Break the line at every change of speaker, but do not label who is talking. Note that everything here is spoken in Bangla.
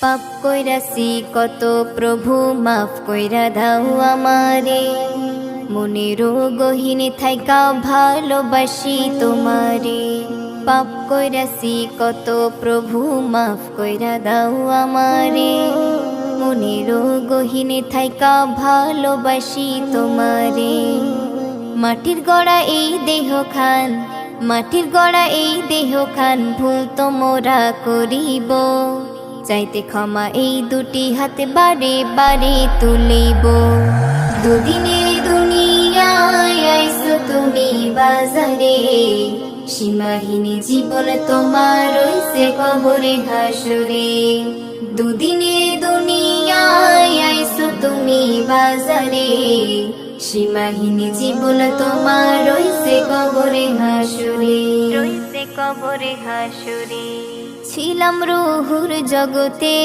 পাপ কইরাছি কত প্রভু মাফ কইরা দাও আমারে, মনেরও গহীনে থাইকা ভালোবাসি তোমারে। পাপ কইরাছি কত প্রভু মাফ কইরা দাও আমারে, মনেরও গহীনে থাইকা ভালোবাসি তোমারে। মাটির গড়া এই দেহ খান, মাটির গড়া এই দেহ খান, ভুল তো মোরা করিব, চাইতে ক্ষমা এই দুটি হাতে বারে বারে তুলিব। দুদিনের দুনিয়ায় আইছো তুমি বাজারে, সীমাহীন জীবন তোমার রইছে কবরে হাসরে। দুদিনের দুনিয়ায় আইছো তুমি বাজারে, সীমাহীন জীবন তোমার রইছে কবরে হাসরে, রইছে কবরে হাসরে। ছিলাম রুহুর জগতে